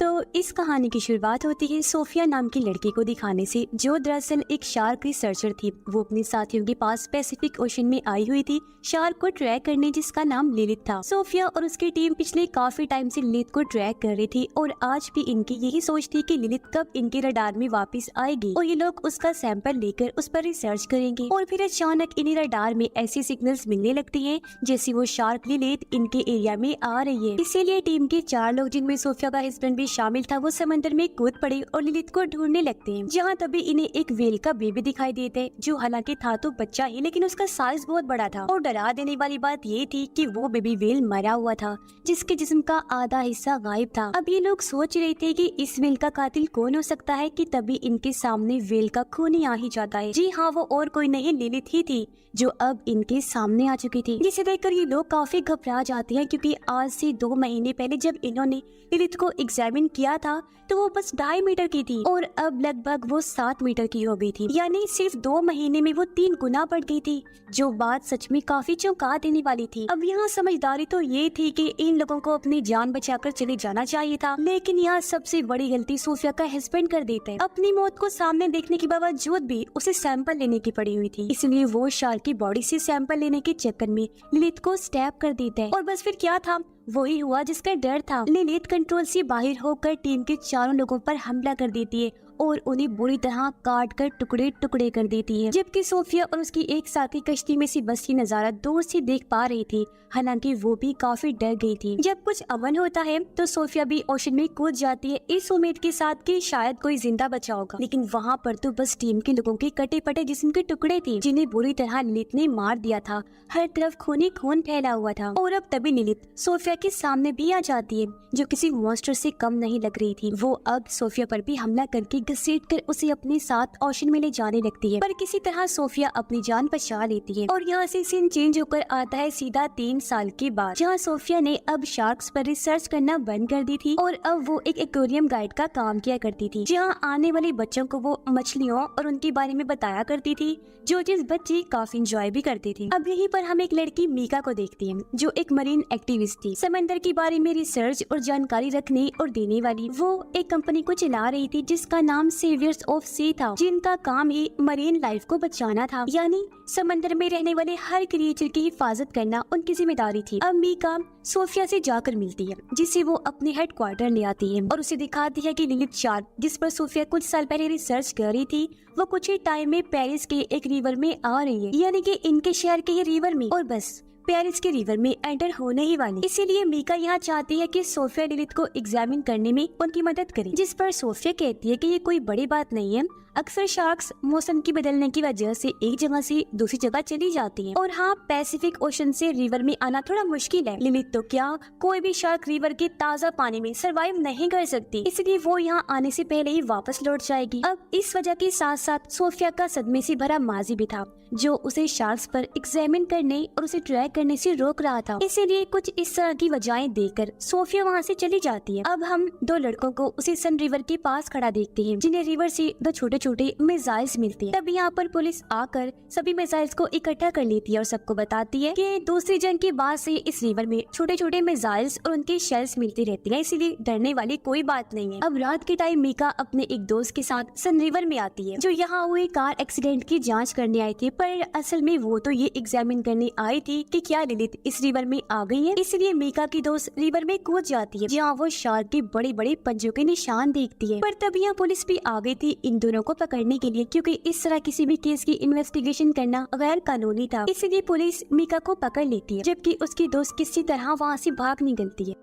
तो इस कहानी की शुरुआत होती है सोफिया नाम की लड़की को दिखाने से, जो दरअसल एक शार्क रिसर्चर थी। वो अपने साथियों के पास पैसिफिक ओशन में आई हुई थी शार्क को ट्रैक करने, जिसका नाम लिलित था। सोफिया और उसकी टीम पिछले काफी टाइम से लिलित को ट्रैक कर रही थी और आज भी इनकी यही सोच थी कि लिलित कब इनके रडार में वापस आएगी और ये लोग उसका सैंपल लेकर उस पर रिसर्च करेंगे। और फिर अचानक इन्हें रडार में ऐसी सिग्नल्स मिलने लगती है जैसे वो शार्क लिलित इनके एरिया में आ रही है। इसीलिए टीम के 4 लोग, जिनमें सोफिया का हस्बैंड भी शामिल था, वो समंदर में कूद पड़े और लिलित को ढूंढने लगते हैं। जहाँ तभी इन्हें एक व्हेल का बेबी दिखाई देता है, जो हालांकि था तो बच्चा ही, लेकिन उसका साइज बहुत बड़ा था। और डरा देने वाली बात ये थी कि वो बेबी व्हेल मरा हुआ था, जिसके जिस्म का आधा हिस्सा गायब था। अब ये लोग सोच रहे थे कि इस व्हेल का कातिल कौन हो सकता है कि तभी इनके सामने व्हेल का खून ही आ ही जाता है। जी हाँ, वो और कोई नहीं लिलित ही थी, जो अब इनके सामने आ चुकी थी। जिसे देखकर ये लोग काफी घबरा जाते हैं, क्योंकि आज से 2 महीने पहले जब इन्होंने लिलित को एग्जामिन किया था तो वो बस 2.5 मीटर की थी और अब लगभग वो 7 मीटर की हो गई थी। यानी सिर्फ 2 महीने में वो 3 गुना बढ़ गई थी, जो बात सच में काफी चौंका देने वाली थी। अब यहाँ समझदारी तो ये थी कि इन लोगों को अपनी जान बचाकर चले जाना चाहिए था, लेकिन यहाँ सबसे बड़ी गलती सोफिया का हस्बैंड कर देता है। अपनी मौत को सामने देखने के बावजूद भी उसे सैंपल लेने की पड़ी हुई थी, इसलिए वो शार्क की बॉडी से सैंपल लेने के चक्कर में लिलित को स्टैब कर देता है। और बस फिर क्या था, वही हुआ जिसका डर था। लिलित कंट्रोल से बाहर होकर टीम के 4 लोगों पर हमला कर देती है और उन्हें बुरी तरह काट कर टुकड़े टुकड़े कर देती है। जबकि सोफिया और उसकी एक साथी कश्ती में से बस की नजारा दूर से देख पा रही थी, हालांकि वो भी काफी डर गई थी। जब कुछ अमन होता है तो सोफिया भी ओशन में कूद जाती है, इस उम्मीद के साथ कि शायद कोई जिंदा बचा होगा। लेकिन वहाँ पर तो बस टीम के लोगों के कटे पटे जिस्म के टुकड़े थे, जिन्हें बुरी तरह लिलित ने मार दिया था। हर तरफ खून ही खून फैला हुआ था। और अब तभी लिलित सोफिया के सामने भी आ जाती है, जो किसी मॉन्स्टर से कम नहीं लग रही थी। वो अब सोफिया पर भी हमला करके घसीट कर उसे अपने साथ ओशन में ले जाने लगती है, पर किसी तरह सोफिया अपनी जान बचा लेती है। और यहाँ से सीन चेंज होकर आता है सीधा 3 साल के बाद, जहाँ सोफिया ने अब शार्क्स पर रिसर्च करना बंद कर दी थी और अब वो एक एक्वेरियम गाइड का काम किया करती थी, जहाँ आने वाले बच्चों को वो मछलियों और उनके बारे में बताया करती थी, जो चीज बच्चे काफी इंजॉय भी करते थे। अब यहीं पर हम एक लड़की मीका को देखते हैं, जो एक मरीन एक्टिविस्ट थी, समंदर के बारे में रिसर्च और जानकारी रखने और देने वाली। वो एक कंपनी को चला रही थी जिसका नाम सेवियर्स ऑफ सी था, जिनका काम ही मरीन लाइफ को बचाना था, यानी समंदर में रहने वाले हर क्रिएचर की हिफाजत करना उनकी जिम्मेदारी थी। अब मीका सोफिया से जाकर मिलती है, जिसे वो अपने हेडक्वार्टर ले आती है और उसे दिखाती है कि लिलित शार्क, जिस पर सोफिया कुछ साल पहले रिसर्च कर रही थी, वो कुछ ही टाइम में पेरिस के एक रिवर में आ रही है, यानी कि इनके शहर के ये रिवर में, और बस पेरिस के रिवर में एंटर होने ही वाली। इसीलिए मीका यहाँ चाहती है कि सोफिया लिलित को एग्जामिन करने में उनकी मदद करे, जिस पर सोफिया कहती है कि ये कोई बड़ी बात नहीं है। अक्सर शार्क्स मौसम की बदलने की वजह से एक जगह से दूसरी जगह चली जाती हैं, और हाँ, पैसिफिक ओशन से रिवर में आना थोड़ा मुश्किल है। लिलित तो क्या, कोई भी शार्क रिवर के ताज़ा पानी में सरवाइव नहीं कर सकती, इसलिए वो यहाँ आने से पहले ही वापस लौट जाएगी। अब इस वजह के साथ साथ सोफिया का सदमे से भरा माजी भी था, जो उसे शार्क्स पर एग्जामिन करने और उसे ट्रैक करने से रोक रहा था। इसीलिए कुछ इस तरह की वजहें देकर सोफिया वहाँ से चली जाती है। अब हम 2 लड़कों को उसी सन रिवर के पास खड़ा देखते हैं, जिन्हें रिवर से 2 छोटे छोटे मिसाइल्स मिलती है। तब यहाँ पर पुलिस आकर सभी मिसाइल्स को इकट्ठा कर लेती है और सबको बताती है कि दूसरी जंग के बाद से इस रिवर में छोटे छोटे मिसाइल्स और उनके शेल्स मिलती रहती है, इसीलिए डरने वाली कोई बात नहीं है। अब रात के टाइम मीका अपने एक दोस्त के साथ सन रिवर में आती है, जो यहाँ हुए कार एक्सीडेंट की जाँच करने आई थी, पर असल में वो तो ये एग्जामिन करने आई थी कि क्या लिलित इस रिवर में आ गई है। इसलिए मीका की दोस्त रिवर में कूद जाती है, जहाँ वो शार्क के बड़े बड़े पंजों के निशान देखती है। पर तब यहाँ पुलिस भी आ गई थी इन दोनों को पकड़ने के लिए, क्योंकि इस तरह किसी भी केस की इन्वेस्टिगेशन करना गैर कानूनी था। इसलिए पुलिस मीका को पकड़ लेती है, जबकि उसकी दोस्त किसी तरह वहाँ से भाग निकलती है।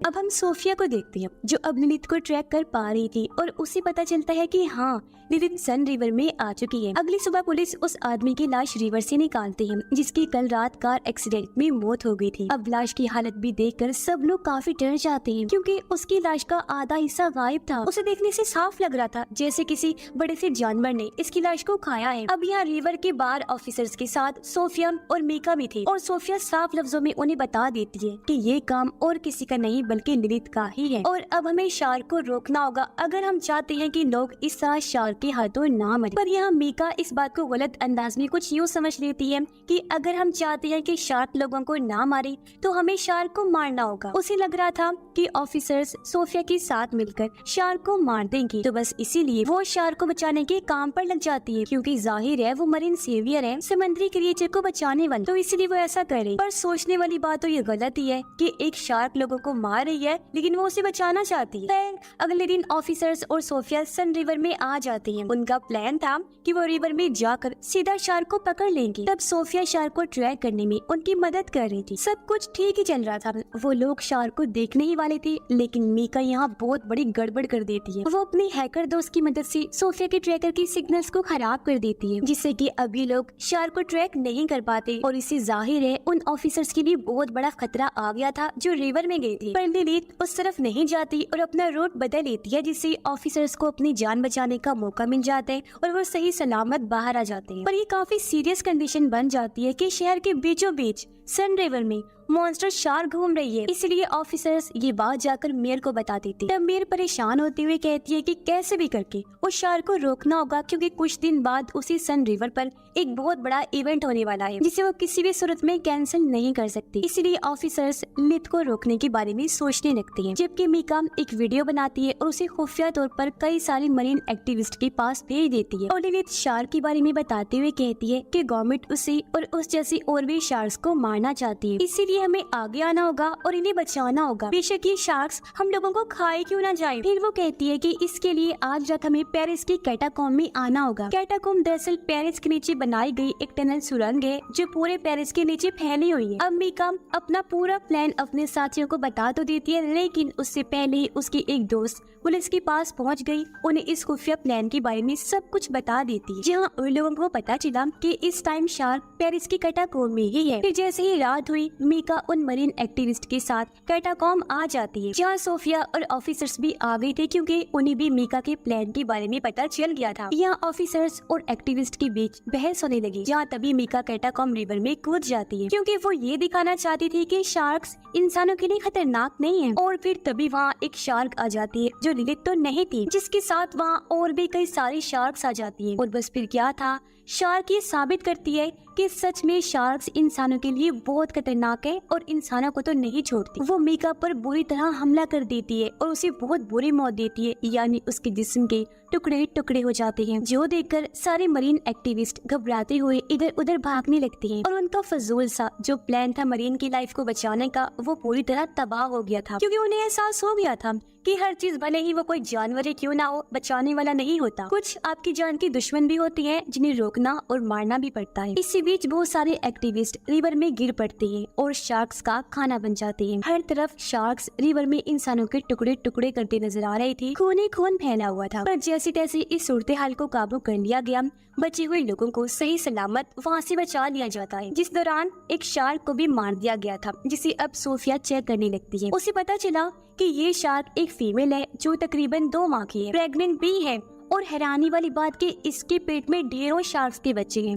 अब हम सोफिया को देखते हैं, जो अब लिलित को ट्रैक कर पा रही थी और उसे पता चलता है कि हाँ, लिलित सन रिवर में आ चुकी है। अगली सुबह पुलिस उस आदमी की लाश रिवर से निकालती है, जिसकी कल रात कार एक्सीडेंट में मौत हो गई थी। अब लाश की हालत भी देखकर सब लोग काफी डर जाते हैं, क्योंकि उसकी लाश का आधा हिस्सा गायब था। उसे देखने से साफ लग रहा था जैसे किसी बड़े से जानवर ने इसकी लाश को खाया है। अब यहाँ रिवर के बार ऑफिसर्स के साथ सोफिया और मीका भी थे, और सोफिया साफ लफ्जों में उन्हें बता देती है कि ये काम और किसी का नहीं बल्कि लिलिथ का ही है और अब हमें शार्क को रोकना होगा अगर हम चाहते हैं कि लोग इस तरह शार्क के हाथों ना मरे। पर यहाँ मीका इस बात को गलत अंदाज में कुछ यूँ समझ लेती है कि अगर हम चाहते हैं कि शार्क लोगों को ना मारे तो हमें शार्क को मारना होगा। उसे लग रहा था कि ऑफिसर्स सोफिया के साथ मिलकर शार्क को मार देंगे, तो बस इसीलिए वो शार्क को बचाने के काम पर लग जाती है, क्योंकि जाहिर है वो मरीन सेवियर है, समुद्री क्रिएचर को बचाने वाली, तो इसीलिए वो ऐसा करे। पर सोचने वाली बात तो ये गलत ही है कि एक शार्क लोगों को मार रही है लेकिन वो उसे बचाना चाहती है। फिर अगले दिन ऑफिसर्स और सोफिया सन रिवर में आ जाते हैं। उनका प्लान था कि वो रिवर में जाकर सीधा शार्क को पकड़ लेंगे। तब सोफिया शार्क को ट्रैक करने में उनकी मदद कर रही थी। सब कुछ ठीक ही चल रहा था। वो लोग शार्क को देखने ही वाले थे, लेकिन मीका यहाँ बहुत बड़ी गड़बड़ कर देती है। वो अपनी हैकर दोस्त की मदद से सोफिया के ट्रैकर की सिग्नल्स को खराब कर देती है, जिससे कि अभी लोग शार्क को ट्रैक नहीं कर पाते। और इससे जाहिर है उन ऑफिसर्स के लिए बहुत बड़ा खतरा आ गया था जो रिवर में गई थी। पर लिलिथ उस तरफ नहीं जाती और अपना रूट बदल लेती है, जिससे ऑफिसर्स को अपनी जान बचाने का मौका मिल जाता है और वो सही सलामत बाहर आ जाते हैं। पर ये काफी सीरियस कंडीशन बन जाती है कि शहर के बीचों बीच सन रिवर में मॉन्स्टर शार्क घूम रही है। इसलिए ऑफिसर्स ये बात जाकर मेयर को बता देती है। तब मेयर परेशान होते हुए कहती है कि कैसे भी करके उस शार्क को रोकना होगा, क्योंकि कुछ दिन बाद उसी सन रिवर पर एक बहुत बड़ा इवेंट होने वाला है जिसे वो किसी भी सूरत में कैंसिल नहीं कर सकती। इसलिए ऑफिसर्स लिलिथ को रोकने के बारे में सोचने लगते हैं, जबकि मीका एक वीडियो बनाती है और उसे खुफिया तौर पर कई सारी मरीन एक्टिविस्ट के पास भेज देती है। और लिलिथ शार्क के बारे में बताते हुए कहती है कि गवर्नमेंट उसे और उस जैसी और भी शार्क्स को मारना चाहती है, इसीलिए हमें आगे आना होगा और इन्हें बचाना होगा, बेशक ये शार्क्स हम लोगों को खाए क्यों ना जाए। फिर वो कहती है कि इसके लिए आज रात हमें पेरिस की कैटाकॉम्ब में आना होगा। कैटाकॉम्ब दरअसल पेरिस के नीचे बनाई गई एक टनल सुरंग है जो पूरे पेरिस के नीचे फैली हुई है। अब मीका अपना पूरा प्लान अपने साथियों को बता तो देती है, लेकिन उससे पहले उसकी एक दोस्त पुलिस के पास पहुंच गई, उन्हें इस खुफिया प्लान के बारे में सब कुछ बता देती है। जहां उन लोगों को पता चला कि इस टाइम शार्क पेरिस की कैटाकॉम्ब में ही है। फिर जैसे ही रात हुई मीका उन मरीन एक्टिविस्ट के साथ कैटाकॉम्ब आ जाती है, जहाँ सोफिया और ऑफिसर्स भी आ गए थे, क्योंकि उन्हें भी मीका के प्लान के बारे में पता चल गया था। यहाँ ऑफिसर्स और एक्टिविस्ट के बीच बहस होने लगी, जहाँ तभी मीका कैटाकॉम्ब रिवर में कूद जाती है, क्योंकि वो ये दिखाना चाहती थी कि शार्क्स इंसानों के लिए खतरनाक नहीं है। और फिर तभी वहाँ एक शार्क आ जाती है जो लिलिथ तो नहीं थी, जिसके साथ वहाँ और भी कई सारी शार्क्स आ जाती है। और बस फिर क्या था, शार्क ये साबित करती है कि सच में शार्क्स इंसानों के लिए बहुत खतरनाक है और इंसानों को तो नहीं छोड़ती। वो मीका पर बुरी तरह हमला कर देती है और उसे बहुत बुरी मौत देती है, यानी उसके जिस्म के टुकड़े टुकड़े हो जाते हैं, जो देखकर सारे मरीन एक्टिविस्ट घबराते हुए इधर उधर भागने लगते हैं। और उनका फजूल सा जो प्लान था मरीन की लाइफ को बचाने का, वो पूरी तरह तबाह हो गया था, क्योंकि उन्हें एहसास हो गया था कि हर चीज भले ही वो कोई जानवर ही क्यों ना हो, बचाने वाला नहीं होता। कुछ आपकी जान की दुश्मन भी होती हैं जिन्हें रोकना और मारना भी पड़ता है। इसी बीच बहुत सारे एक्टिविस्ट रिवर में गिर पड़ते हैं और शार्क्स का खाना बन जाते हैं। हर तरफ शार्क्स रिवर में इंसानों के टुकड़े टुकड़े करते नजर आ रहे थे, खून खून फैला हुआ था। पर जैसे तैसे इस सूरत हाल को काबू कर लिया गया। बचे हुए लोगों को सही सलामत वहाँ से बचा लिया जाता है, जिस दौरान एक शार्क को भी मार दिया गया था, जिसे अब सोफिया चेक करने लगती है। उसे पता चला कि ये शार्क एक फीमेल है जो तकरीबन 2 माह की है, प्रेग्नेंट भी है। और हैरानी वाली बात कि इसके पेट में ढेरों शार्क्स के बच्चे हैं।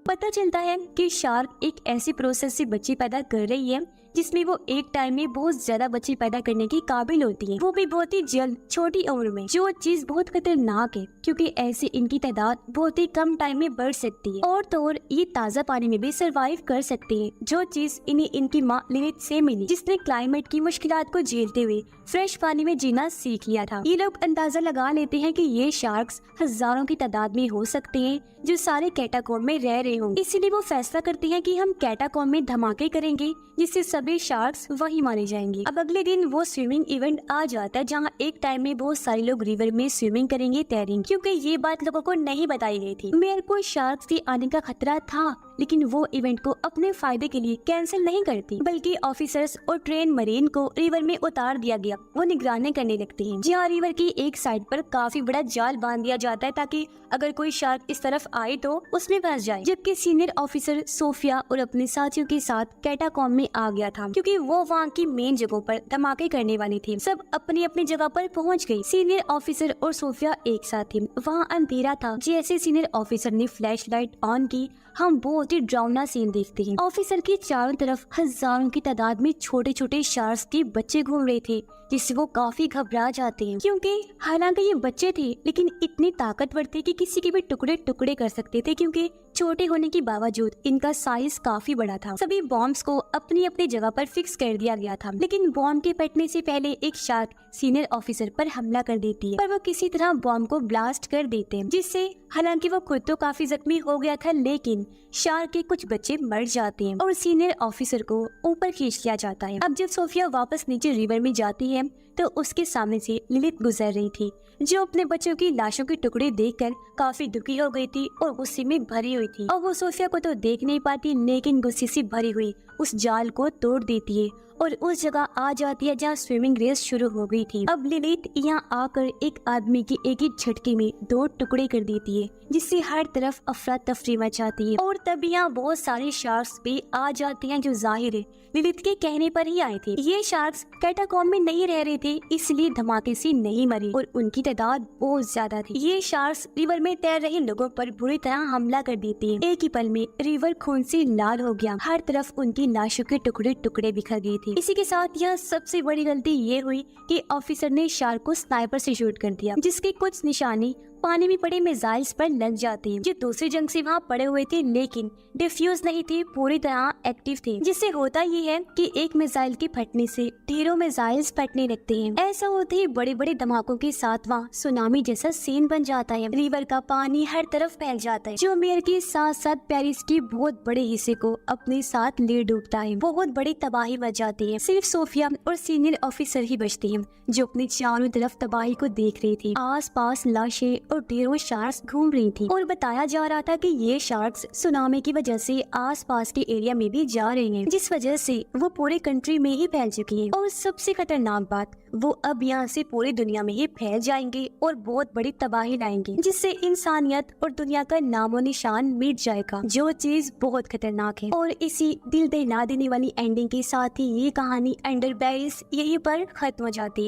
पता चलता है कि शार्क एक ऐसी प्रोसेस से बच्चे पैदा कर रही है जिसमें वो एक टाइम में बहुत ज्यादा बच्चे पैदा करने की काबिल होती है, वो भी बहुत ही जल्द छोटी उम्र में, जो चीज बहुत खतरनाक है क्योंकि ऐसे इनकी तादाद बहुत ही कम टाइम में बढ़ सकती है। और तो और ये ताज़ा पानी में भी सरवाइव कर सकती है, जो चीज इन्हें इनकी माँ लिलिथ से मिली, जिसने क्लाइमेट की मुश्किलात को झेलते हुए फ्रेश पानी में जीना सीख लिया था। ये लोग अंदाजा लगा लेते हैं कि ये शार्क्स हजारों की तादाद में हो सकते हैं जो सारे कैटाकॉम्ब में रह रहे होंगे। इसीलिए वो फैसला करते हैं कि हम कैटाकॉम्ब में धमाके करेंगे जिससे सभी शार्क्स वही मारे जाएंगे। अब अगले दिन वो स्विमिंग इवेंट आ जाता है जहाँ एक टाइम में बहुत सारे लोग रिवर में स्विमिंग करेंगे, तैरेंगे, क्योंकि ये बात लोगों को नहीं बताई गई थी। मेरे को शार्क्स के आने का खतरा था, लेकिन वो इवेंट को अपने फायदे के लिए कैंसिल नहीं करती, बल्कि ऑफिसर्स और ट्रेन मरीन को रिवर में उतार दिया गया। वो निगरानी करने लगती हैं, जहाँ रिवर की एक साइड पर काफी बड़ा जाल बांध दिया जाता है ताकि अगर कोई शार्क इस तरफ आए तो उसमें फंस जाए। जबकि सीनियर ऑफिसर सोफिया और अपने साथियों के साथ कैटाकॉम्ब में आ गया था, क्योंकि वो वहाँ की मेन जगहों पर धमाके करने वाली थी। सब अपनी अपनी जगह पर पहुँच गयी। सीनियर ऑफिसर और सोफिया एक साथ थी। वहाँ अंधेरा था। जैसे सीनियर ऑफिसर ने फ्लैश लाइट ऑन की, हम बहुत ही डरावना सीन देखते हैं। ऑफिसर के चारों तरफ हजारों की तादाद में छोटे छोटे शार्क्स के बच्चे घूम रहे थे, जिससे वो काफी घबरा जाते हैं, क्योंकि हालांकि ये बच्चे थे लेकिन इतने ताकतवर थे कि किसी के भी टुकड़े टुकड़े कर सकते थे, क्योंकि छोटे होने के बावजूद इनका साइज काफी बड़ा था। सभी बॉम्ब्स को अपनी अपनी जगह पर फिक्स कर दिया गया था, लेकिन बॉम्ब के फटने से पहले एक शार्क सीनियर ऑफिसर पर हमला कर देती है, पर वो किसी तरह बॉम्ब को ब्लास्ट कर देते हैं, जिससे हालांकि वो खुद तो काफी जख्मी हो गया था, लेकिन शार्क के कुछ बच्चे मर जाते हैं और सीनियर ऑफिसर को ऊपर खींच लिया जाता है। अब जब सोफिया वापस नीचे रिवर में जाती है तो उसके सामने से लिलिथ गुजर रही थी, जो अपने बच्चों की लाशों के टुकड़े देखकर काफी दुखी हो गई थी और गुस्से में भरी हुई थी। और वो सोफिया को तो देख नहीं पाती, लेकिन गुस्से से भरी हुई उस जाल को तोड़ देती है और उस जगह आ जाती है जहाँ स्विमिंग रेस शुरू हो गई थी। अब लिलिथ यहाँ आकर एक आदमी की एक ही झटके में 2 टुकड़े कर देती है, जिससे हर तरफ अफरा तफरी मचाती है। और तब यहाँ बहुत सारे शार्क्स भी आ जाते हैं, जो जाहिर है लिलिथ के कहने पर ही आए थे। ये शार्क्स कैटाकॉम्ब में नहीं रह रहे थे, इसलिए धमाके से नहीं मरे और उनकी तादाद बहुत ज्यादा थी। ये शार्क्स रिवर में तैर रहे लोगों पर बुरी तरह हमला कर देते हैं। एक ही पल में रिवर खून से लाल हो गया, हर तरफ उनकी लाशों के टुकड़े टुकड़े बिखर गए थे। इसी के साथ यह सबसे बड़ी गलती ये हुई कि ऑफिसर ने शार्क को स्नाइपर से शूट कर दिया, जिसके कुछ निशाने पानी में पड़े मिसाइल्स पर लग जाते हैं, जो दूसरी जंग से वहाँ पड़े हुए थे लेकिन डिफ्यूज नहीं थे, पूरी तरह एक्टिव थे। जिससे होता ये है कि एक मिसाइल के फटने से ढेरों मिसाइल्स फटने लगते हैं। ऐसा होते ही बड़े बड़े धमाकों के साथ वहाँ सुनामी जैसा सीन बन जाता है। रिवर का पानी हर तरफ फैल जाता है, जो मेयर के साथ साथ पेरिस के बहुत बड़े हिस्से को अपने साथ ले डूबता है। बहुत बड़ी तबाही मच जाती है। सिर्फ सोफिया और सीनियर ऑफिसर ही बचते हैं, जो अपने चारों तरफ तबाही को देख रही थी। आस पास लाशें और ढेरों शार्क्स घूम रही थी और बताया जा रहा था कि ये शार्क्स सुनामी की वजह से आसपास के एरिया में भी जा रहे हैं, जिस वजह से वो पूरे कंट्री में ही फैल चुकी है। और सबसे खतरनाक बात, वो अब यहाँ से पूरी दुनिया में ही फैल जाएंगे और बहुत बड़ी तबाही लाएंगे, जिससे इंसानियत और दुनिया का नामो निशान मिट जाएगा, जो चीज बहुत खतरनाक है। और इसी दिल दहला देने वाली एंडिंग के साथ ही ये कहानी अंडर पेरिस यहीं पर खत्म हो जाती है।